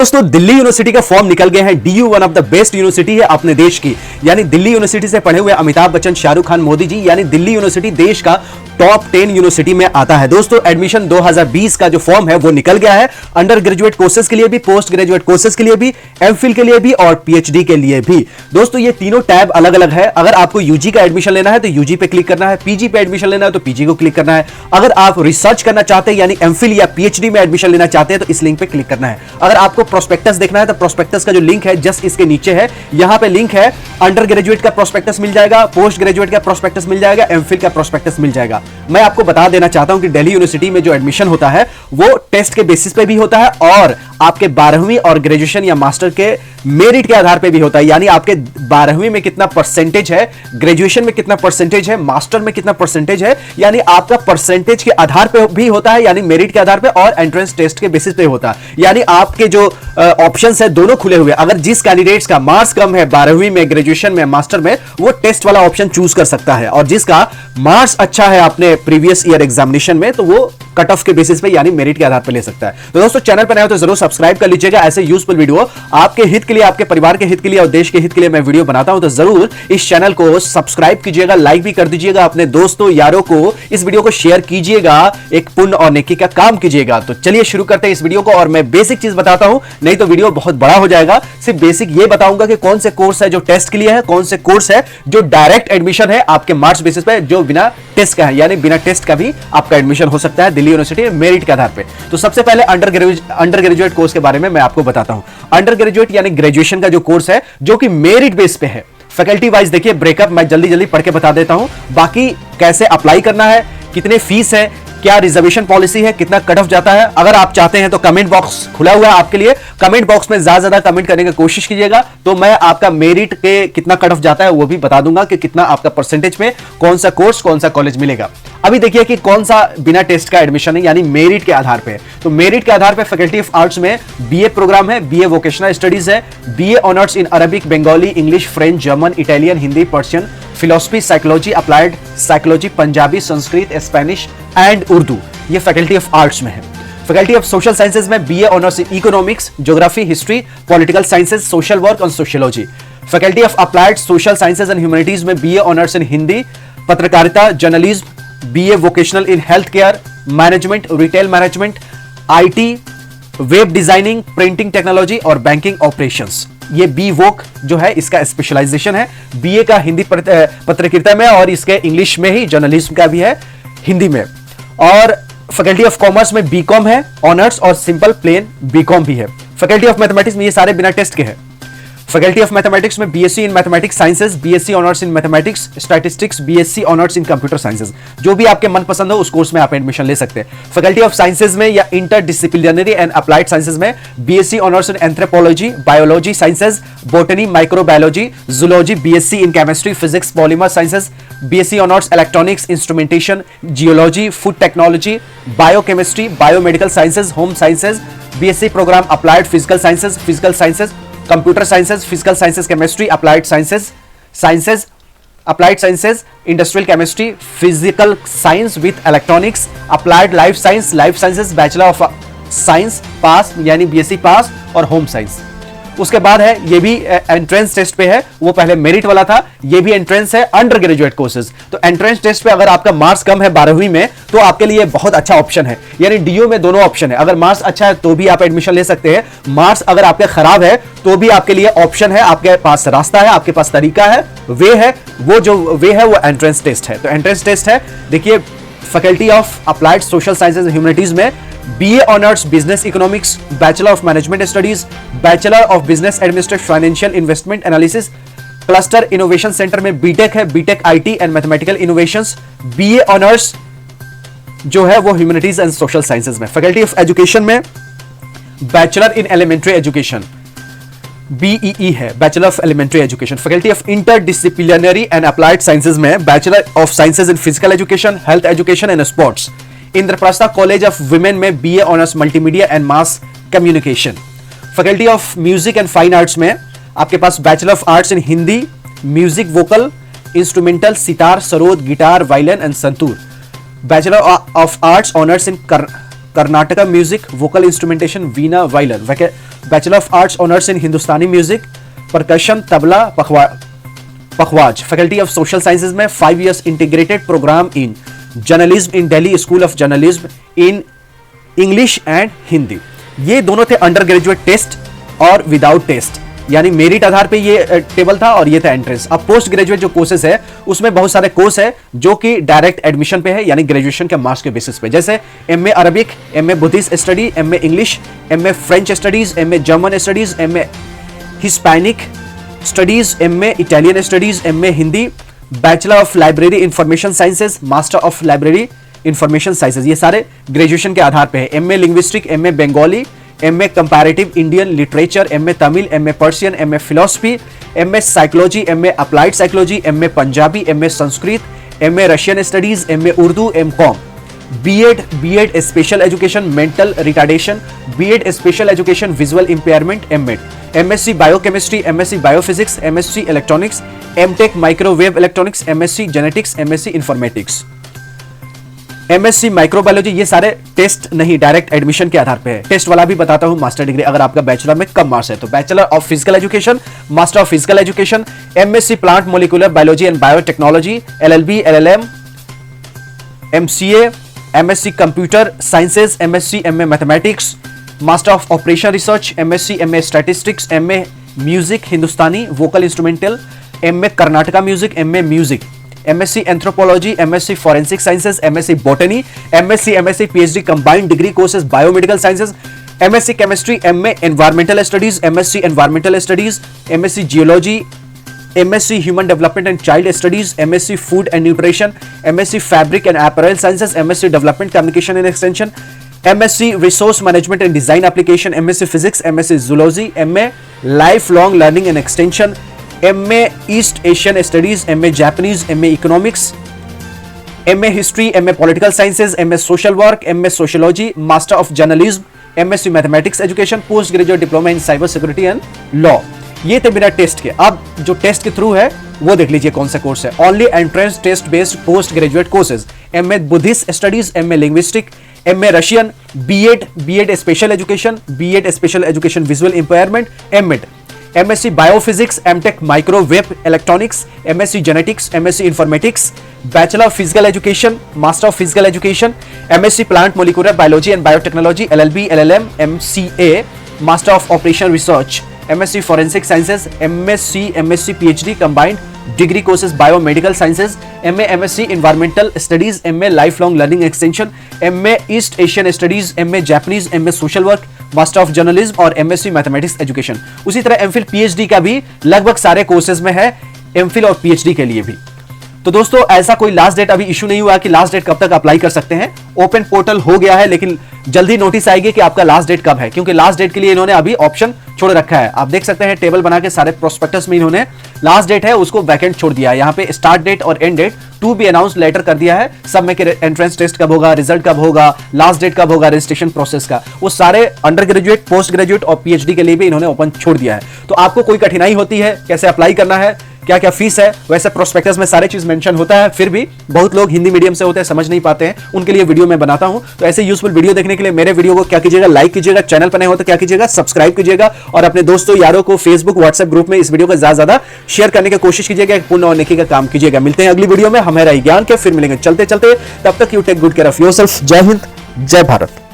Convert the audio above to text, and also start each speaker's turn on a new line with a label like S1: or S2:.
S1: दोस्तों दिल्ली यूनिवर्सिटी का फॉर्म निकल गए हैं। DU one of the best university है अपने देश की, यानी दिल्ली यूनिवर्सिटी से पढ़े हुए अमिताभ बच्चन, शाहरुख खान, मोदी जी, यानी दिल्ली यूनिवर्सिटी देश का टॉप 10 यूनिवर्सिटी में आता है। दोस्तों एडमिशन 2020 का जो फॉर्म है वो निकल गया है, अंडर ग्रेजुएट कोर्सेज के लिए भी, पोस्ट ग्रेजुएट कोर्सेज के लिए भी, एमफिल के लिए भी और पीएचडी के लिए भी। दोस्तों ये तीनों टैब अलग अलग है। अगर आपको यूजी का एडमिशन लेना है तो यूजी पे क्लिक करना है, पीजी पे एडमिशन लेना है तो पीजी को क्लिक करना है। अगर आप रिसर्च करना चाहते हैं यानी एमफिल या पीएचडी में एडमिशन लेना चाहते हैं तो इस लिंक पे क्लिक करना है। अगर आपको प्रोस्पेक्टस देखना है तो प्रोस्पेक्टस का जो लिंक है जस्ट इसके नीचे है, यहां पे लिंक है। अंडर ग्रेजुएट का प्रोस्पेक्टस मिल जाएगा, पोस्ट ग्रेजुएट का प्रोस्पेक्टस मिल जाएगा, एमफिल का प्रोस्पेक्टस मिल जाएगा। मैं आपको बता देना चाहता हूं कि दिल्ली यूनिवर्सिटी में जो एडमिशन होता है वो टेस्ट के बेसिस पे भी होता है और आपके 12वीं और ग्रेजुएशन या मास्टर के मेरिट के आधार पे भी होता है। यानी आपके 12वीं में कितना परसेंटेज है, ग्रेजुएशन में कितना परसेंटेज है, मास्टर में कितना परसेंटेज है, यानी आपका परसेंटेज के आधार पे भी होता है, यानी मेरिट के आधार पे और एंट्रेंस टेस्ट के बेसिस पे होता है। यानी आपके जो ऑप्शंस है दोनों खुले हुए। अगर जिस कैंडिडेट्स का मार्क्स कम है 12वीं में, ग्रेजुएशन में, मास्टर में, वो टेस्ट वाला ऑप्शन चूज कर सकता है, और जिसका मार्क्स अच्छा है अपने प्रीवियस ईयर एग्जामिनेशन में तो वो कट ऑफ के बेसिस पे यानी मेरिट के आधार पर ले सकता है। तो दोस्तों चैनल पर नए हो तो जरूर सब्सक्राइब कर लीजिएगा। ऐसे यूजफुल वीडियो आपके हित के लिए, आपके परिवार के हित के लिए और देश के हित के लिए मैं वीडियो बनाता हूं, तो जरूर इस चैनल को सब्सक्राइब कीजिएगा, लाइक भी कर दीजिएगा, अपने दोस्तों यारों को इस वीडियो को शेयर कीजिएगा, एक पुण्य और नेकी का काम कीजिएगा। तो चलिए शुरू करते हैं इस वीडियो को, और मैं बेसिक चीज बताता हूं, नहीं तो वीडियो बहुत बड़ा हो जाएगा। सिर्फ बेसिक ये बताऊंगा कि कौन से कोर्स है जो टेस्ट के लिए है, कौन से कोर्स है जो डायरेक्ट एडमिशन है आपके मार्क्स बेसिस पे, जो बिना टेस्ट का है, यानी बिना टेस्ट का भी आपका एडमिशन हो सकता है दिल्ली यूनिवर्सिटी में मेरिट के आधार पे। तो सबसे पहले अंडर ग्रेजुएट कोर्स के बारे में मैं आपको बताता हूं। अंडर ग्रेजुएट यानी ग्रेजुएशन का जो कोर्स है जो कि मेरिट बेस पे है। फैकल्टी वाइज देखिए ब्रेकअप मैं जल्दी जल्दी पढ़ के बता देता हूं, बाकी कैसे अप्लाई करना है, कितने फीस है, क्या रिजर्वेशन पॉलिसी है, कितना कट ऑफ जाता है। अगर आप चाहते हैं तो कमेंट बॉक्स खुला हुआ है आपके लिए, कमेंट बॉक्स में ज्यादा कमेंट करने की कोशिश कीजिएगा, तो मैं आपका मेरिट के कितना कट ऑफ जाता है वो भी बता दूंगा कि कितना आपका परसेंटेज में कौन सा कोर्स, कौन सा कॉलेज मिलेगा। अभी देखिए कि कौन सा बिना टेस्ट का एडमिशन है, यानी मेरिट के आधार पे। तो मेरिट के आधार पे फैकल्टी ऑफ आर्ट्स में बीए प्रोग्राम है, बीए वोकेशनल स्टडीज है, BA honours in Arabic, Bengali, English, French, German, Italian, Hindi, Persian, philosophy, psychology, applied psychology, Punjabi, Sanskrit, Spanish and Urdu, ये फैकल्टी ऑफ आर्ट्स में है। फैकल्टी ऑफ सोशल साइंसेज में BA honours in economics, geography, history, political sciences, social work और sociology. Faculty of applied social sciences and humanities में BA honours in Hindi, पत्रकारिता, journalism, BA vocational in health care management, retail management, IT, web designing, printing technology और banking operations. ये B वोक जो है इसका specialisation है। BA का हिंदी पत्रकारिता में और इसके इंग्लिश में ही, जर्नलिज्म का भी है हिंदी में। और फैकल्टी ऑफ कॉमर्स में बीकॉम है ऑनर्स और सिंपल प्लेन बीकॉम भी है। फैकल्टी ऑफ मैथमेटिक्स में ये सारे बिना टेस्ट के हैं। फैकल्टी ऑफ मैथमेटिक्स में BSc in mathematics sciences, BSc honours in mathematics statistics, BSc honours in computer sciences, जो भी आपके मन पसंद हो उस कोर्स में आप एडमिशन ले सकते हैं। फैकल्टी ऑफ साइंसेज में या इंटरडिसिप्लिनरी एंड अप्लाइड साइंसेज में BSc honours in anthropology, biology sciences, botany, microbiology, zoology, BSc in chemistry, physics, polymer sciences, BSc honours electronics, instrumentation, geology, food technology, biochemistry, biomedical sciences, home sciences, BSc program applied physical sciences, computer sciences, physical sciences, chemistry, applied sciences, applied sciences, industrial chemistry, physical science with electronics, applied life sciences, bachelor of science pass यानी BSc पास और home science. उसके बाद है ये भी entrance test पे है, वो पहले मेरिट वाला था, ये भी एंट्रेंस है अंडर ग्रेजुएट कोर्सेज। तो एंट्रेंस टेस्ट पे अगर आपका मार्क्स कम है 12वीं में तो आपके लिए बहुत अच्छा ऑप्शन है, यानी डीयू में दोनों ऑप्शन है। अगर मार्क्स अच्छा है तो भी आप एडमिशन ले सकते हैं, मार्क्स अगर आपके खराब है तो भी आपके लिए ऑप्शन है, आपके पास रास्ता है, आपके पास तरीका है, वे है वो एंट्रेंस टेस्ट है। तो एंट्रेंस टेस्ट है, देखिए faculty of applied social sciences and humanities में BA honours business economics, bachelor of management studies, bachelor of business administration, financial investment analysis, cluster innovation centre में बीटेक है, BTech IT and mathematical innovations. BA honours जो है वो humanities and social sciences में। Faculty of education में bachelor in elementary education, BEE है, bachelor of elementary education. Faculty of interdisciplinary and applied sciences में bachelor of sciences in physical education, health education and sports. Indraprastha college of women में BA honours multimedia and mass communication. Faculty of music and fine arts में आपके पास bachelor of arts in Hindi, music vocal, instrumental, sitar, sarod, guitar, violin and santoor. Bachelor of arts honours in Karnataka music, vocal instrumentation veena violin, bachelor of arts honours in Hindustani music, percussion tabla pakhawaj, faculty of social sciences में 5 years integrated program in journalism in Delhi school of journalism in English and Hindi. ये दोनों थे undergraduate test और without test, यानी merit आधार पे ये table था और ये था एंट्रेंस। अब पोस्ट ग्रेजुएट जो कोर्सेज है उसमें बहुत सारे कोर्स है जो कि डायरेक्ट एडमिशन पे है, यानी ग्रेजुएशन के मार्क्स के बेसिस पे, जैसे MA Arabic, MA Buddhist study, MA English, MA French studies, MA German studies, MA Hispanic studies, MA Italian studies, MA Hindi, bachelor of library information sciences, master of library information sciences, ये सारे graduation के आधार पे है। MA linguistic, MA Bengali, MA comparative Indian literature, MA Tamil, MA Persian, MA philosophy, MA psychology, MA applied psychology, MA Punjabi, MA Sanskrit, MA Russian studies, MA Urdu, MCom, BEd special education mental retardation, BEd special education visual impairment, MEd, MSc biochemistry, MSc biophysics, MSc electronics, MTech microwave electronics, MSc genetics, MSc informatics, MSc microbiology, ये सारे test नहीं direct admission के आधार पे है। Test वाला भी बताता हूं, मास्टर डिग्री अगर आपका बैचलर में कम मार्क्स है तो bachelor of physical education, master of physical education, MSc plant molecular biology and biotechnology, LLB, LLM, MCA, MSc computer sciences, MSc MA mathematics, master of operation research, MSc MA statistics, MA music Hindustani vocal instrumental, MA Karnataka music, MA music, MSc anthropology, MSc forensic sciences, MSc botany, MSc PhD combined degree courses biomedical sciences, MSc chemistry, MA environmental studies, MSc environmental studies, MSc geology, MSc human development and child studies, MSc food and nutrition, MSc fabric and apparel sciences, MSc development communication and extension, MSc resource management and design application, MSc physics, MSc zoology, MA life long learning and extension, MA east Asian studies, MA Japanese, MA economics, MA history, MA political sciences, MA social work, MA sociology, master of journalism, MSc mathematics education, post graduate diploma in cyber security and law. ये थे बिना test के। अब जो test के through है वो देख लीजिए कौन सा कोर्स है। Only entrance test based post graduate courses, MA Buddhist studies, MA linguistic, MA Russian, BEd special education visual impairment, MEd, MSc biophysics, MTech microwave electronics, MSc genetics, MSc informatics, bachelor of physical education, master of physical education, MSc plant molecular biology and biotechnology, LLB, LLM, MCA, master of operation research, MSc forensic sciences, MSc PhD combined degree courses biomedical sciences, MSc environmental studies, MA life long learning extension, MA east Asian studies, MA Japanese, MA social work, master of journalism और MSc mathematics education. उसी तरह MPhil PhD का भी लगभग सारे courses में है, MPhil और पीएचडी के लिए भी। तो दोस्तों ऐसा कोई लास्ट डेट अभी इशू नहीं हुआ कि लास्ट डेट कब तक अप्लाई कर सकते हैं। ओपन पोर्टल हो गया है, लेकिन जल्दी नोटिस आएगी कि आपका लास्ट डेट कब है, क्योंकि लास्ट डेट के लिए इन्होंने अभी ऑप्शन छोड़ रखा है। आप देख सकते हैं टेबल बना के सारे प्रोस्पेक्टस में इन्होंने लास्ट डेट है उसको वैकेंट छोड़ दिया है। यहाँ पे स्टार्ट डेट और end date to be announce later कर दिया है। सब में एंट्रेंस टेस्ट कब होगा, रिजल्ट कब होगा, लास्ट डेट कब होगा, रजिस्ट्रेशन प्रोसेस का, वो सारे अंडर ग्रेजुएट, पोस्ट ग्रेजुएट और पीएचडी के लिए भी इन्होंने ओपन छोड़ दिया है। तो आपको कोई कठिनाई होती है कैसे अप्लाई करना है, क्या क्या फीस है, वैसे प्रोस्पेक्टस में सारे चीज मेंशन होता है। फिर भी बहुत लोग हिंदी मीडियम से होते हैं, समझ नहीं पाते हैं, उनके लिए वीडियो मैं बनाता हूं। तो ऐसे यूजफुल वीडियो देखने के लिए मेरे वीडियो को क्या कीजिएगा, लाइक कीजिएगा, चैनल पर नए हो तो क्या कीजिएगा, सब्सक्राइब कीजिएगा और अपने दोस्तों यारों को फेसबुक व्हाट्सएप ग्रुप में इस वीडियो को ज्यादा शेयर करने की कोशिश कीजिएगा, पुण्य और नेकी का काम कीजिएगा। मिलते हैं अगली वीडियो में, हमें रही ज्ञान के, फिर मिलेंगे चलते चलते। तब तक you take good care of yourself. जय हिंद, जय भारत।